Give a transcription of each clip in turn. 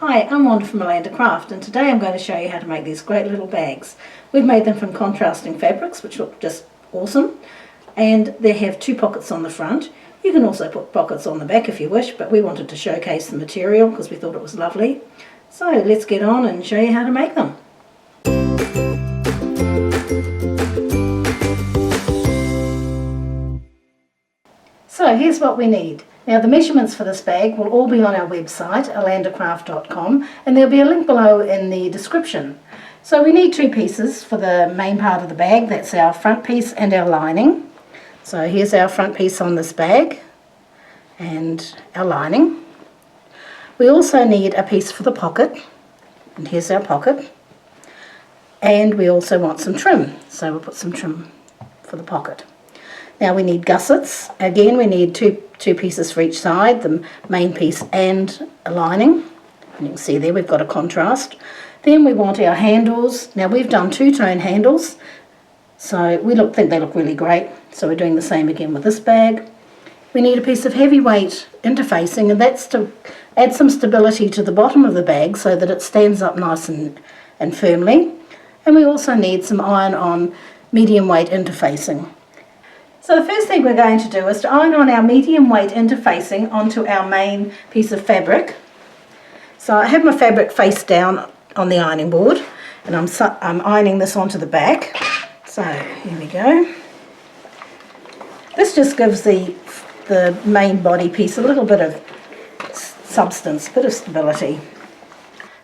Hi, I'm Wanda from Alanda Craft, and today I'm going to show you how to make these great little bags. We've made them from contrasting fabrics which look just awesome, and they have 2 pockets on the front. You can also put pockets on the back if you wish, but we wanted to showcase the material because we thought it was lovely. So let's get on and show you how to make them. So here's what we need. Now the measurements for this bag will all be on our website, alandacraft.com, and there'll be a link below in the description. So we need 2 pieces for the main part of the bag. That's our front piece and our lining. So here's our front piece on this bag and our lining. We also need a piece for the pocket, and here's our pocket. And we also want some trim, so we'll put some trim for the pocket. Now we need gussets. Again, we need two pieces for each side, the main piece and a lining. And you can see there we've got a contrast. Then we want our handles. Now we've done 2-tone handles, so we think they look really great. So we're doing the same again with this bag. We need a piece of heavyweight interfacing, and that's to add some stability to the bottom of the bag so that it stands up nice and firmly. And we also need some iron-on medium weight interfacing. So the first thing we're going to do is to iron on our medium weight interfacing onto our main piece of fabric. So I have my fabric face down on the ironing board, and I'm ironing this onto the back. So here we go. This just gives the main body piece a little bit of substance, a bit of stability.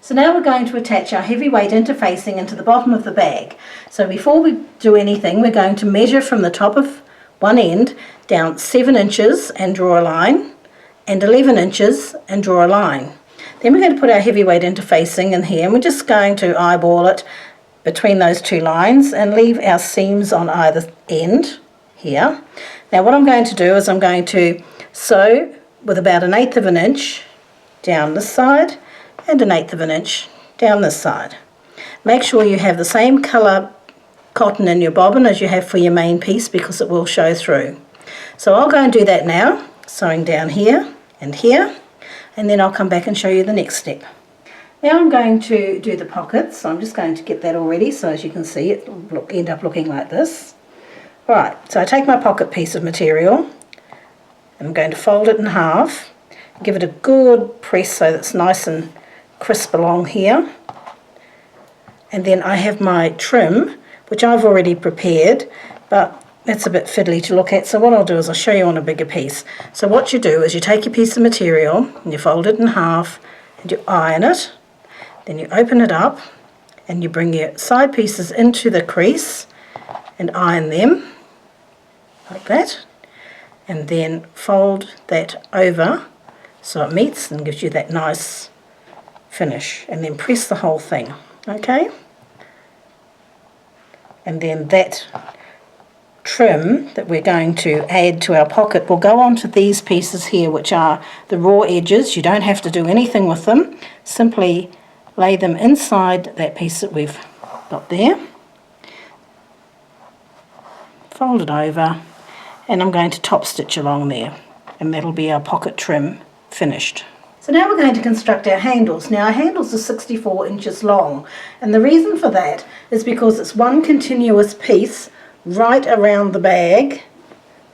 So now we're going to attach our heavyweight interfacing into the bottom of the bag. So before we do anything, we're going to measure from the top of one end down 7 inches and draw a line, and 11 inches and draw a line. Then we're going to put our heavyweight interfacing in here, and we're just going to eyeball it between those 2 lines and leave our seams on either end here. Now what I'm going to do is I'm going to sew with about 1/8 of an inch down this side and 1/8 of an inch down this side. Make sure you have the same colour cotton in your bobbin as you have for your main piece, because it will show through. So I'll go and do that now, sewing down here, and then I'll come back and show you the next step. Now I'm going to do the pockets, so I'm just going to get that all ready, so as you can see it will end up looking like this. Right, so I take my pocket piece of material, and I'm going to fold it in half, give it a good press so that it's nice and crisp along here. And then I have my trim, which I've already prepared, but it's a bit fiddly to look at, so what I'll do is I'll show you on a bigger piece. So what you do is you take your piece of material and you fold it in half and you iron it, then you open it up and you bring your side pieces into the crease and iron them like that, and then fold that over so it meets and gives you that nice finish, and then press the whole thing, okay? And then that trim that we're going to add to our pocket will go onto these pieces here, which are the raw edges. You don't have to do anything with them. Simply lay them inside that piece that we've got there. Fold it over, and I'm going to top stitch along there, and that'll be our pocket trim finished. So now we're going to construct our handles. Now our handles are 64 inches long, and the reason for that is because it's one continuous piece right around the bag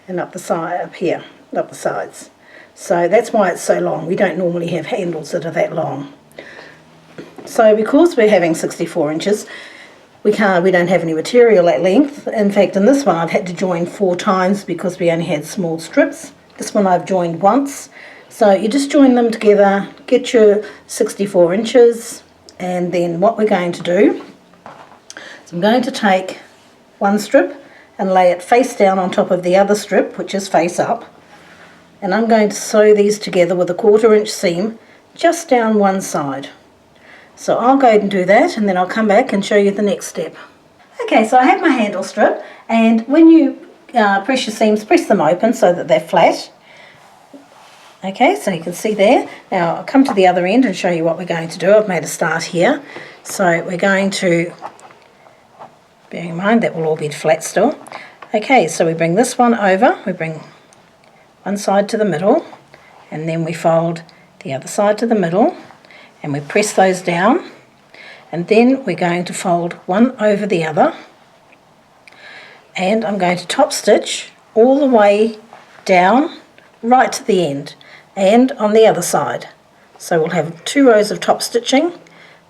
and up the side, up here, up the sides. So that's why it's so long. We don't normally have handles that are that long. So because we're having 64 inches, we don't have any material at length. In fact, in this one I've had to join 4 times because we only had small strips. This one I've joined once. So you just join them together, get your 64 inches, and then what we're going to do is I'm going to take one strip and lay it face down on top of the other strip, which is face up, and I'm going to sew these together with a 1/4 inch seam just down one side. So I'll go and do that, and then I'll come back and show you the next step. Okay, so I have my handle strip, and when you press your seams, press them open so that they're flat. Okay, so you can see there. Now I'll come to the other end and show you what we're going to do. I've made a start here. So we're going to, bearing in mind that will all be flat still. Okay, so we bring this one over, we bring one side to the middle, and then we fold the other side to the middle, and we press those down, and then we're going to fold one over the other, and I'm going to top stitch all the way down right to the end and on the other side. So we'll have 2 rows of top stitching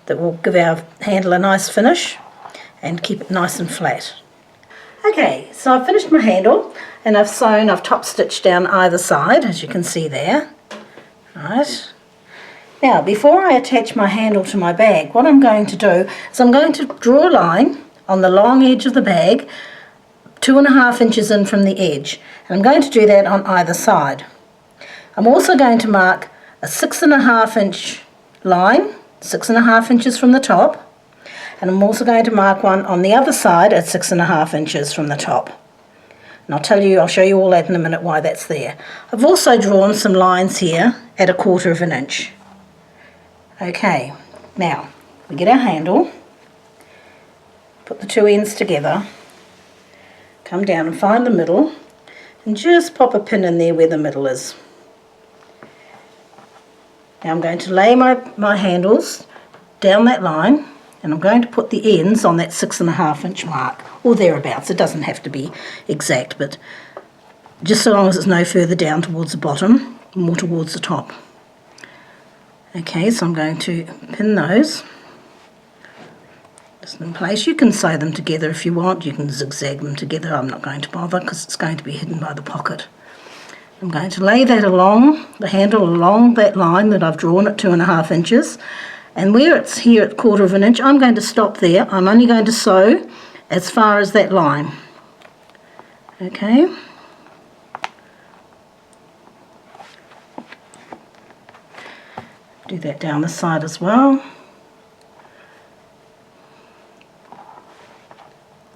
that will give our handle a nice finish and keep it nice and flat. Okay, so I've finished my handle and I've top stitched down either side, as you can see there. Right. Now, before I attach my handle to my bag, what I'm going to do is I'm going to draw a line on the long edge of the bag, 2.5 inches in from the edge, and I'm going to do that on either side. I'm also going to mark a 6.5 inch line, 6.5 inches from the top, and I'm also going to mark one on the other side at 6.5 inches from the top. And I'll show you all that in a minute why that's there. I've also drawn some lines here at 1/4 inch. Okay, now we get our handle, put the 2 ends together, come down and find the middle, and just pop a pin in there where the middle is. Now I'm going to lay my handles down that line, and I'm going to put the ends on that 6.5 inch mark, or thereabouts. It doesn't have to be exact, but just so long as it's no further down towards the bottom, more towards the top. Okay, so I'm going to pin those just in place. You can sew them together if you want. You can zigzag them together. I'm not going to bother because it's going to be hidden by the pocket. I'm going to lay that along, the handle along that line that I've drawn at 2.5 inches. And where it's here at 1/4 inch, I'm going to stop there. I'm only going to sew as far as that line. Okay. Do that down the side as well.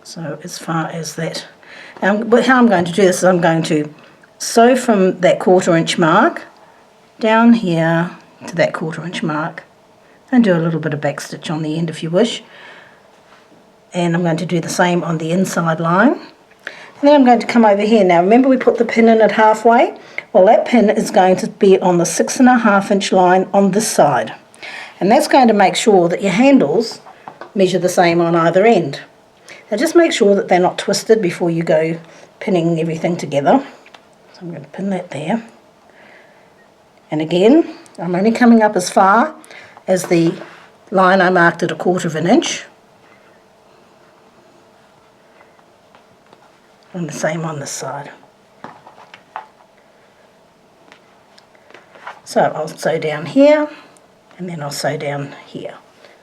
So as far as that. But how I'm going to do this is I'm going to sew from that 1/4 inch mark down here to that 1/4 inch mark, and do a little bit of back stitch on the end if you wish. And I'm going to do the same on the inside line. And then I'm going to come over here. Now remember we put the pin in at halfway? Well, that pin is going to be on the 6.5 inch line on this side. And that's going to make sure that your handles measure the same on either end. Now just make sure that they're not twisted before you go pinning everything together. So I'm going to pin that there. And again, I'm only coming up as far as the line I marked at 1/4 inch. And the same on this side. So I'll sew down here, and then I'll sew down here,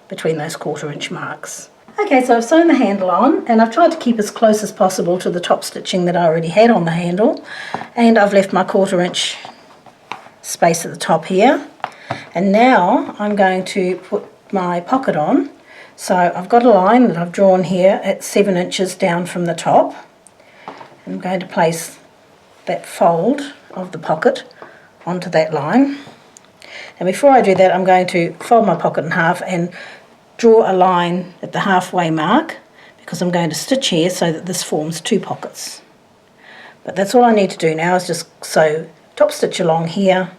between those 1/4 inch marks. Okay, so I've sewn the handle on, and I've tried to keep as close as possible to the top stitching that I already had on the handle, and I've left my 1/4 inch space at the top here. And now I'm going to put my pocket on. So I've got a line that I've drawn here at 7 inches down from the top. I'm going to place that fold of the pocket onto that line. And before I do that, I'm going to fold my pocket in half and draw a line at the halfway mark, because I'm going to stitch here so that this forms 2 pockets. But that's all I need to do now, is just sew, top stitch along here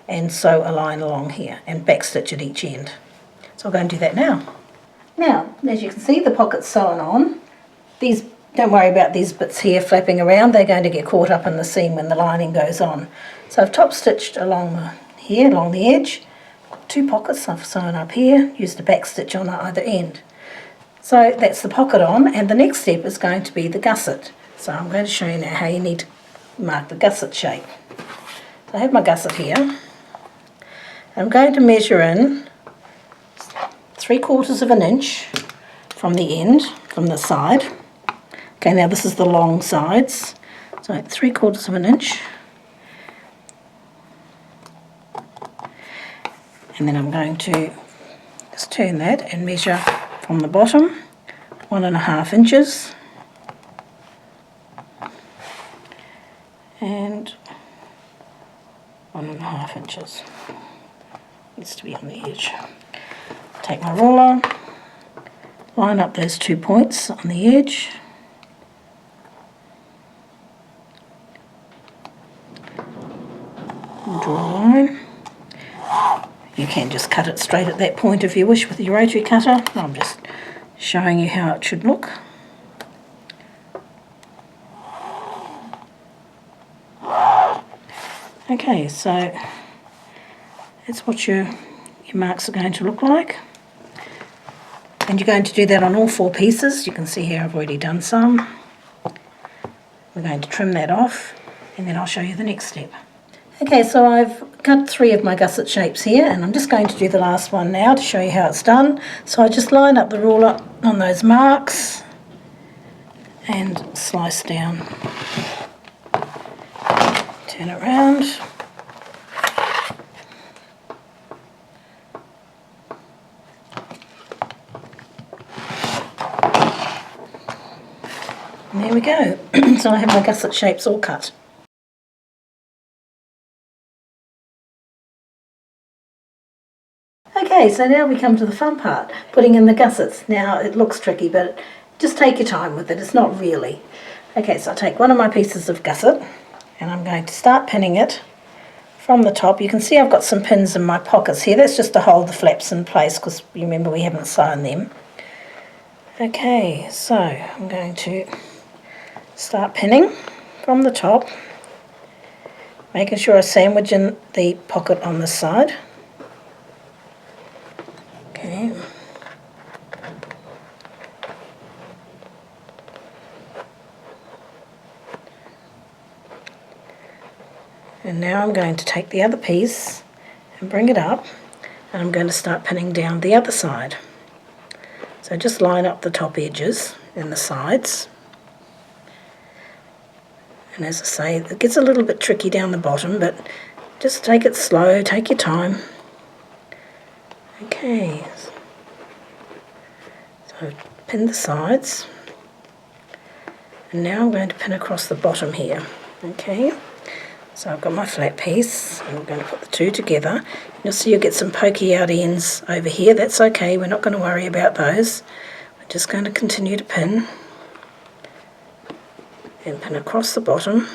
and sew a line along here and back stitch at each end. So I'll go and do that now. Now, as you can see, the pocket's sewn on. Don't worry about these bits here flapping around, they're going to get caught up in the seam when the lining goes on. So I've top stitched along here, along the edge. Got 2 pockets I've sewn up here, used a back stitch on either end. So that's the pocket on, and the next step is going to be the gusset. So I'm going to show you now how you need to mark the gusset shape. So I have my gusset here. I'm going to measure in 3/4 inch from the end, from the side. Okay, now this is the long sides, so 3/4 inch. And then I'm going to just turn that and measure from the bottom 1.5 inches. And 1.5 inches. Needs to be on the edge. Take my ruler, line up those 2 points on the edge. And draw a line. You can just cut it straight at that point if you wish with your rotary cutter. I'm just showing you how it should look. Okay, so that's what your marks are going to look like. And you're going to do that on all 4 pieces. You can see here I've already done some. We're going to trim that off and then I'll show you the next step. Okay, so I've cut 3 of my gusset shapes here and I'm just going to do the last one now to show you how it's done. So I just line up the ruler on those marks and slice down. Turn it around. And there we go. So I have my gusset shapes all cut. Okay, so now we come to the fun part, putting in the gussets. Now it looks tricky, but just take your time with it, it's not really. Okay, so I'll take one of my pieces of gusset and I'm going to start pinning it from the top. You can see I've got some pins in my pockets here. That's just to hold the flaps in place because remember we haven't sewn them. Okay, so I'm going to start pinning from the top, making sure I sandwich in the pocket on this side. Okay. And now I'm going to take the other piece and bring it up, and I'm going to start pinning down the other side. So just line up the top edges and the sides. And as I say, it gets a little bit tricky down the bottom, but just take it slow, take your time. Okay, so pin the sides, and now I'm going to pin across the bottom here. Okay, so I've got my flat piece, and we're going to put the 2 together. You'll see you'll get some pokey out ends over here. That's okay, we're not going to worry about those. We're just going to continue to pin, and pin across the bottom.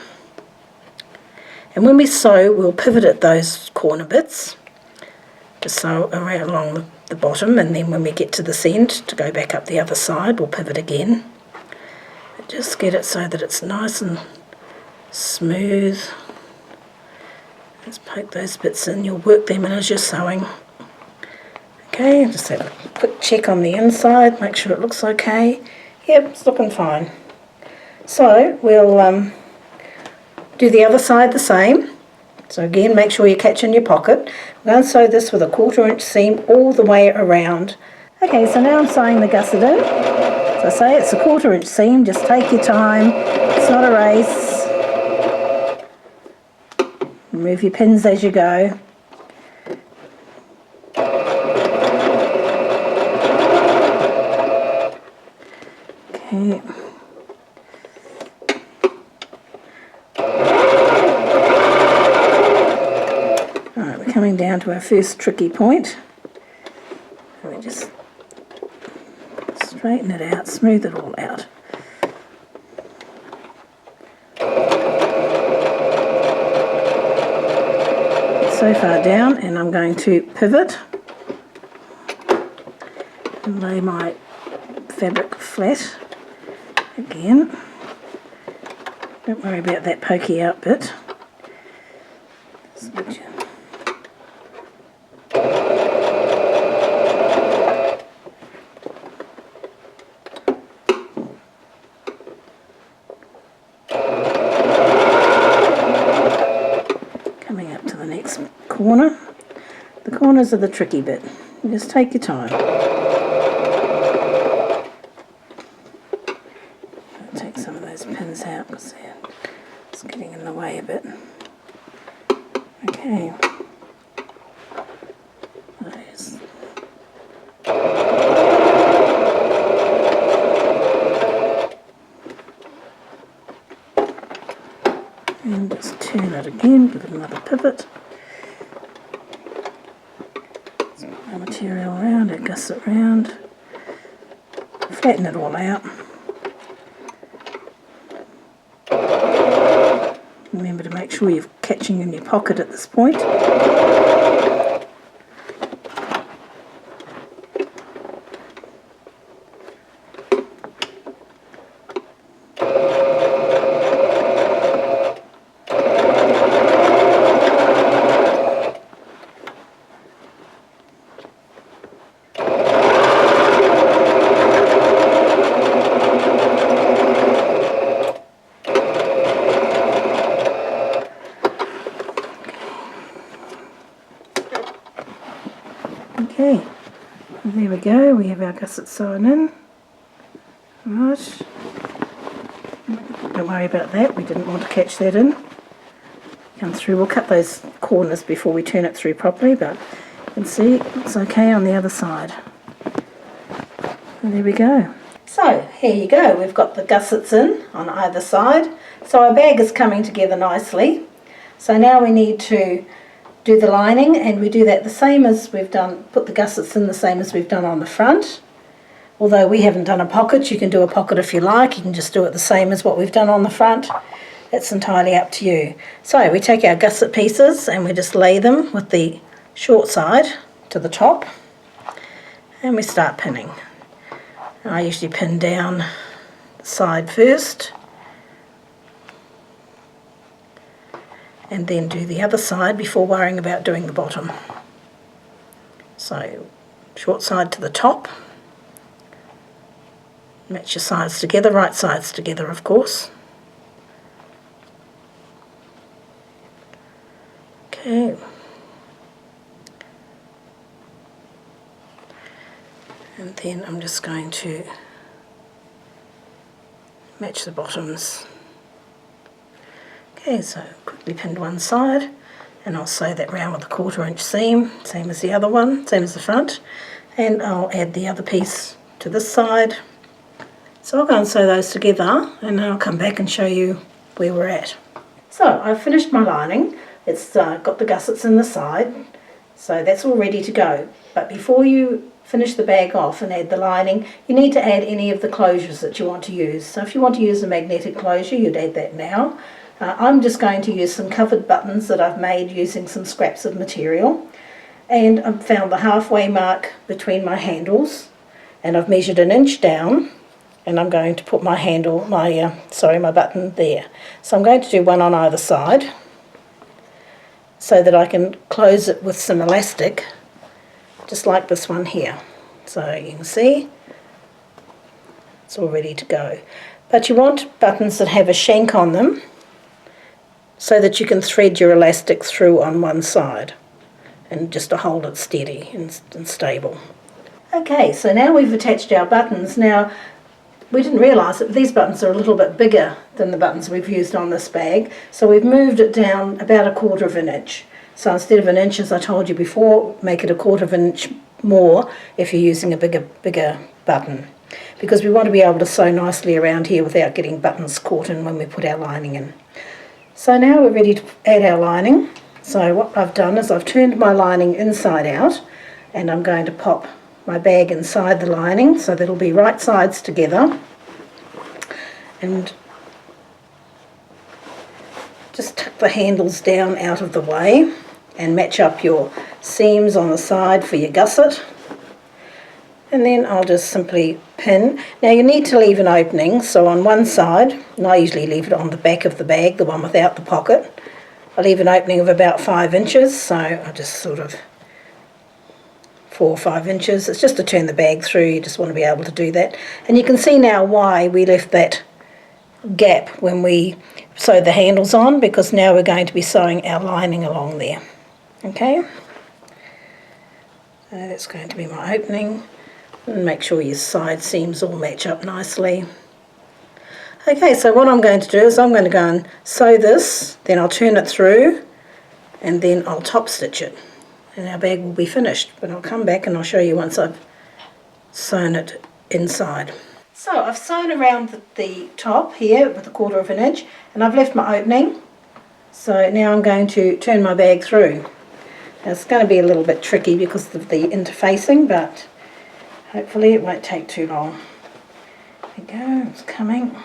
And when we sew, we'll pivot at those corner bits. Just sew around along the bottom, and then when we get to this end to go back up the other side, we'll pivot again. But just get it so that it's nice and smooth. Just poke those bits in, you'll work them in as you're sewing. Okay, just have a quick check on the inside, make sure it looks okay. Yep, it's looking fine. So we'll do the other side the same. So again, make sure you're catching your pocket. I'm going to sew this with a 1/4 inch seam all the way around. Okay, so now I'm sewing the gusset in. So I say it's a 1/4 inch seam, just take your time. It's not a race. Remove your pins as you go. Okay. Coming down to our first tricky point. And we just straighten it out, smooth it all out. It's so far down, and I'm going to pivot and lay my fabric flat again. Don't worry about that pokey out bit. Corner. The corners are the tricky bit. Just take your time. I'll take some of those pins out because they're just getting in the way a bit. Okay. Those. And just turn it again, give it another pivot. Our material around, our gusset round, flatten it all out. Remember to make sure you're catching in your pocket at this point. Okay, and there we go, we have our gusset sewn in. Right, don't worry about that, we didn't want to catch that in. Come through, we'll cut those corners before we turn it through properly, but you can see it's okay on the other side. And there we go. So here you go, we've got the gussets in on either side. So our bag is coming together nicely. So now we need to do the lining, and we do that the same as we've done, put the gussets in the same as we've done on the front. Although we haven't done a pocket, you can do a pocket if you like, you can just do it the same as what we've done on the front. It's entirely up to you. So we take our gusset pieces and we just lay them with the short side to the top, and we start pinning. I usually pin down the side first and then do the other side before worrying about doing the bottom. So short side to the top, match your sides together, right sides together of course. Okay. And then I'm just going to match the bottoms. Okay, so quickly pinned one side, and I'll sew that round with a 1/4 inch seam, same as the other one, same as the front, and I'll add the other piece to this side. So I'll go and sew those together, and then I'll come back and show you where we're at. So I've finished my lining. It's got the gussets in the side, so that's all ready to go. But before you finish the bag off and add the lining, you need to add any of the closures that you want to use. So if you want to use a magnetic closure, you'd add that now. I'm just going to use some covered buttons that I've made using some scraps of material. And I've found the halfway mark between my handles, and I've measured 1 inch down, and I'm going to put my handle, my button there. So I'm going to do one on either side, so that I can close it with some elastic, just like this one here. So you can see it's all ready to go. But you want buttons that have a shank on them, so that you can thread your elastic through on one side, and just to hold it steady and stable. Okay, so now we've attached our buttons. Now, we didn't realise that these buttons are a little bit bigger than the buttons we've used on this bag, so we've moved it down about 1/4 inch. So instead of 1 inch, as I told you before, make it 1/4 inch more if you're using a bigger button, because we want to be able to sew nicely around here without getting buttons caught in when we put our lining in. So now we're ready to add our lining. So what I've done is I've turned my lining inside out, and I'm going to pop my bag inside the lining so that it'll be right sides together, and just tuck the handles down out of the way and match up your seams on the side for your gusset, and then I'll just simply pin. Now you need to leave an opening, so on one side, and I usually leave it on the back of the bag, the one without the pocket, I leave an opening of about 5 inches, so I just sort of 4 or 5 inches. It's just to turn the bag through, you just want to be able to do that. And you can see now why we left that gap when we sewed the handles on, because now we're going to be sewing our lining along there. Okay, so that's going to be my opening, and make sure your side seams all match up nicely. Okay, so what I'm going to do is I'm going to go and sew this, then I'll turn it through, and then I'll top stitch it, and our bag will be finished. But I'll come back and I'll show you once I've sewn it inside. So I've sewn around the top here with 1/4 inch, and I've left my opening. So now I'm going to turn my bag through. Now it's going to be a little bit tricky because of the interfacing, but hopefully it won't take too long. There we go, it's coming.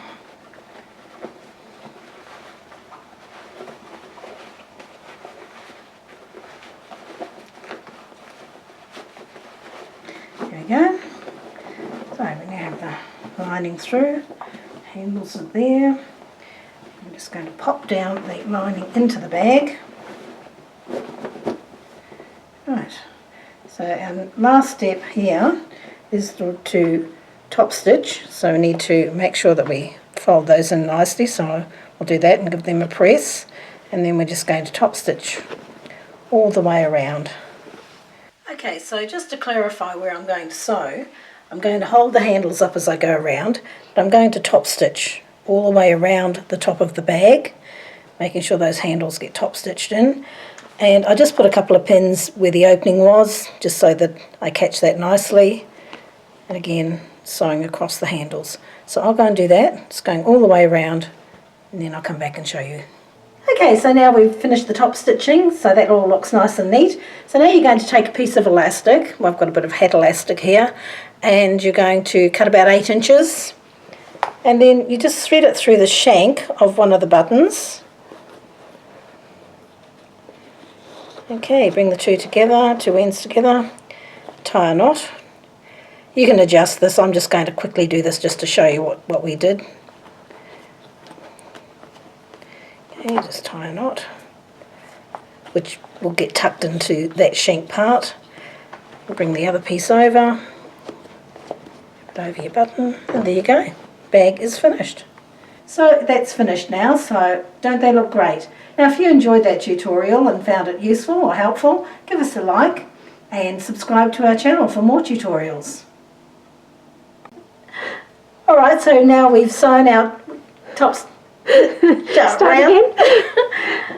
There we go. So we now have the lining through, handles are there. I'm just going to pop down the lining into the bag. Right, so our last step here is to top stitch, so we need to make sure that we fold those in nicely, so I'll do that and give them a press, and then we're just going to top stitch all the way around. Okay, so just to clarify where I'm going to sew, I'm going to hold the handles up as I go around, but I'm going to top stitch all the way around the top of the bag, making sure those handles get top stitched in. And I just put a couple of pins where the opening was, just so that I catch that nicely. And again, sewing across the handles. So I'll go and do that. It's going all the way around, and then I'll come back and show you. Okay, so now we've finished the top stitching, so that all looks nice and neat. So now you're going to take a piece of elastic. Well, I've got a bit of hat elastic here, and you're going to cut about 8 inches, and then you just thread it through the shank of one of the buttons. Okay, bring the two ends together, tie a knot. You can adjust this. I'm just going to quickly do this just to show you what we did. Okay, just tie a knot, which will get tucked into that shank part. Bring the other piece over, put over your button, and there you go. Bag is finished. So that's finished now, so don't they look great? Now if you enjoyed that tutorial and found it useful or helpful, give us a like and subscribe to our channel for more tutorials. Alright, so now we've sewn our tops. Start again.